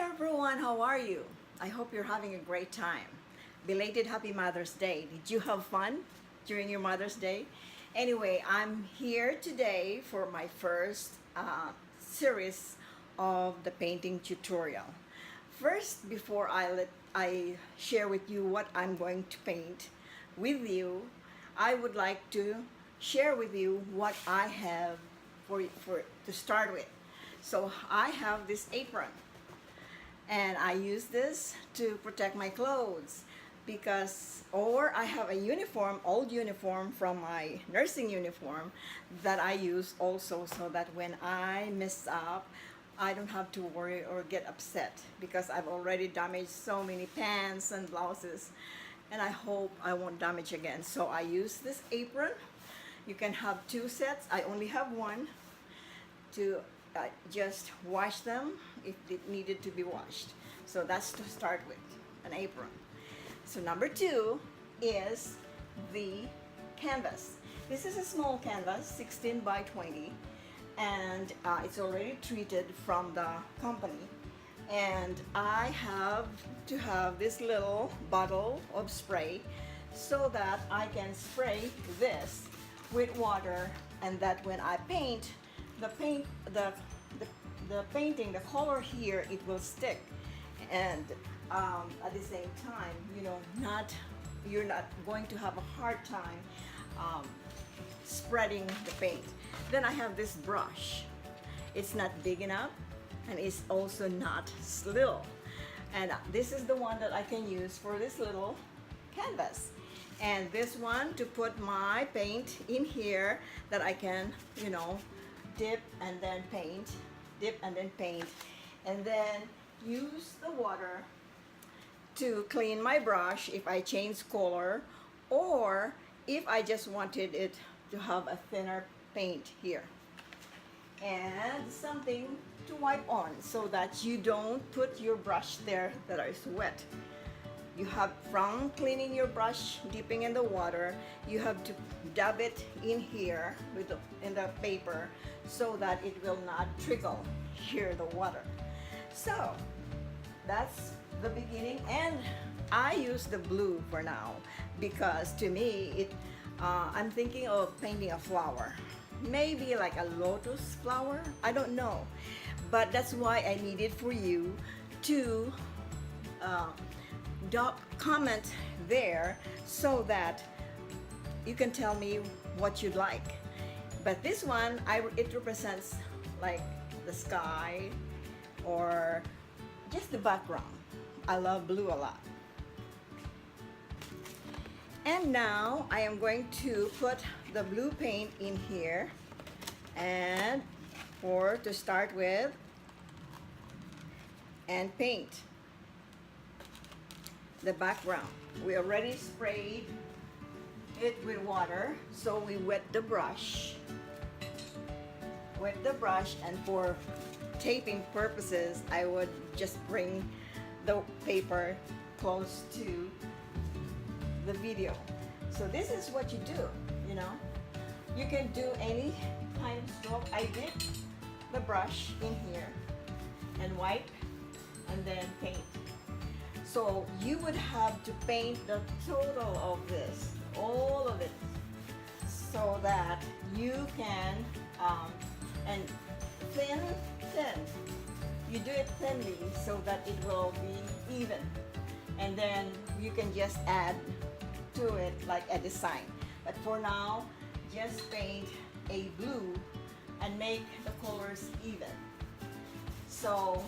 everyone, how are you? I hope you're having a great time. Belated Happy Mother's Day. Did you have fun during your Mother's Day? Anyway, I'm here today for my first series of the painting tutorial. First, before I share with you what I'm going to paint with you, I would like to share with you what I have for to start with. So I have this apron, and I use this to protect my clothes or I have a uniform, old uniform from my nursing uniform that I use also, so that when I mess up, I don't have to worry or get upset because I've already damaged so many pants and blouses, and I hope I won't damage again. So I use this apron. You can have two sets. I only have one to just wash them if it needed to be washed. So that's to start with, an apron. So number two is the canvas. This is a small canvas, 16 by 20, and it's already treated from the company. And I have to have this little bottle of spray so that I can spray this with water, and that when I paint, the painting, the color here, it will stick. And at the same time, you're not going to have a hard time spreading the paint. Then I have this brush. It's not big enough, and it's also not little. And this is the one that I can use for this little canvas. And this one to put my paint in here that I can, dip and then paint, dip and then paint, and then use the water to clean my brush if I change color, or if I just wanted it to have a thinner paint here. And something to wipe on so that you don't put your brush there that is wet. You have, from cleaning your brush, dipping in the water, you have to dab it in here in the paper so that it will not trickle here the water. So that's the beginning, and I use the blue for now because to me I'm thinking of painting a flower, maybe like a lotus flower, I don't know, but that's why I needed for you to comment there so that you can tell me what you'd like. But this one, it represents like the sky or just the background. I love blue a lot. And now I am going to put the blue paint in here, and to start with, and paint the background. We already sprayed it with water, so we wet the brush, and for taping purposes, I would just bring the paper close to the video. So this is what you do, you can do any kind of stroke. I dip the brush in here and wipe and then paint. So you would have to paint the total of this, all of it, so that you can, and thin, you do it thinly so that it will be even, and then you can just add to it like a design. But for now, just paint a blue and make the colors even. So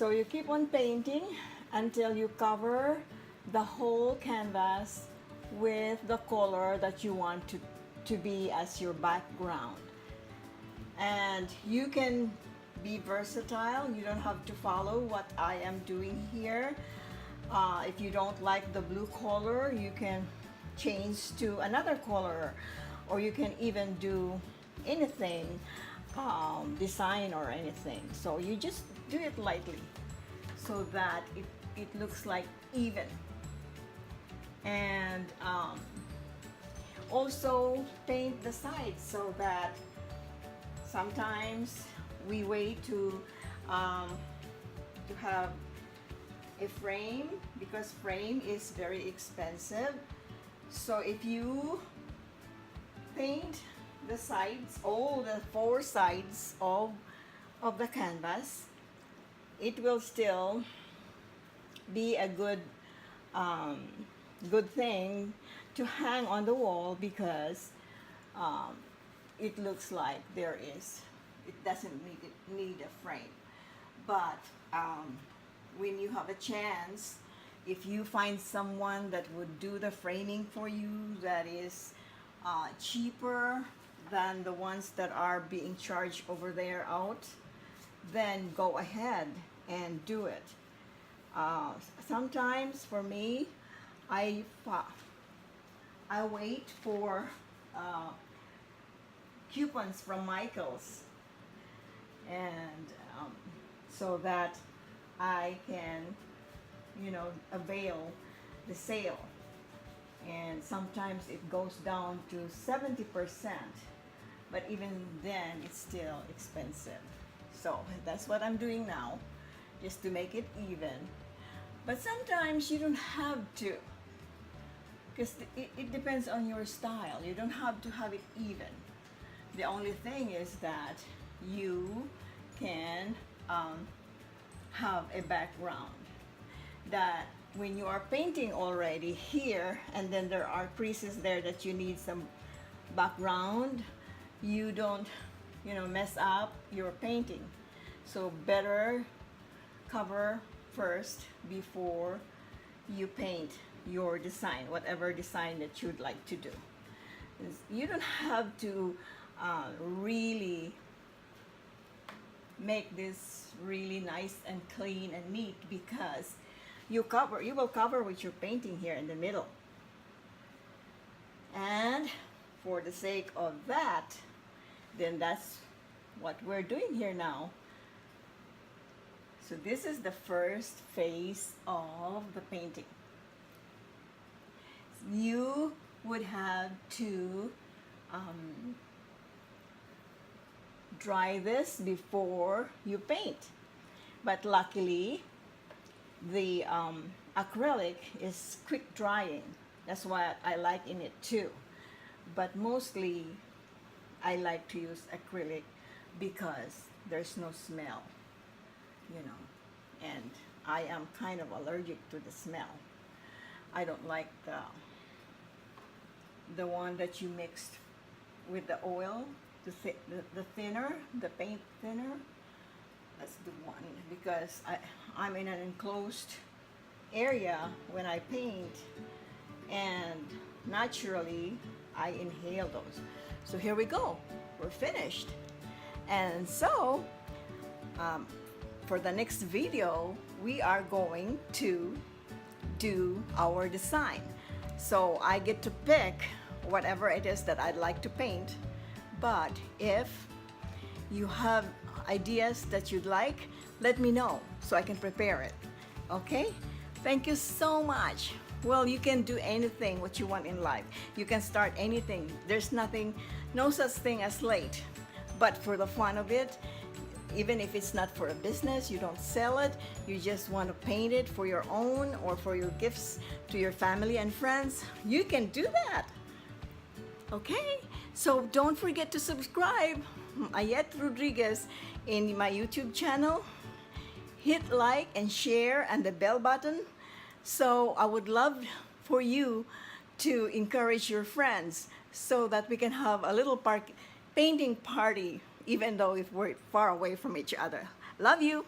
you keep on painting until you cover the whole canvas with the color that you want to be as your background. And you can be versatile. You don't have to follow what I am doing here. If you don't like the blue color, you can change to another color, or you can even do anything, design or anything. So you just do it lightly so that it looks like even. And also paint the sides so that sometimes we wait to have a frame because frame is very expensive. So if you paint the sides, all the four sides of the canvas, it will still be a um, good thing to hang on the wall because um, it looks like it doesn't need a frame. But when you have a chance, if you find someone that would do the framing for you that is cheaper than the ones that are being charged over there out, then go ahead and do it. Sometimes for me, I wait for coupons from Michael's, and so that I can, avail the sale. And sometimes it goes down to 70%, but even then it's still expensive. So that's what I'm doing now, just to make it even. But sometimes you don't have to, because it depends on your style. You don't have to have it even. The only thing is that you can have a background that when you are painting already here and then there are creases there that you need some background, you don't mess up your painting. So better cover first before you paint your design, whatever design that you'd like to do. You don't have to really make this really nice and clean and neat, because you will cover with your painting here in the middle. And for the sake of that, then that's what we're doing here now. So this is the first phase of the painting. You would have to dry this before you paint, but luckily the acrylic is quick drying. That's why I like in it too. But mostly I like to use acrylic because there's no smell, and I am kind of allergic to the smell. I don't like the one that you mixed with the oil, the thinner, the paint thinner. That's the one, because I'm in an enclosed area when I paint, and naturally I inhale those. So here we go, we're finished. And so for the next video we are going to do our design. So I get to pick whatever it is that I'd like to paint, but if you have ideas that you'd like, let me know so I can prepare it. Okay? Thank you so much. Well, you can do anything what you want in life. You can start anything. There's no such thing as late. But for the fun of it, even if it's not for a business, you don't sell it, you just want to paint it for your own or for your gifts to your family and friends, you can do that. Okay? So don't forget to subscribe, Mayet Rodriguez, in my YouTube channel. Hit like and share and the bell button. So I would love for you to encourage your friends so that we can have a little painting party, even though if we're far away from each other. Love you.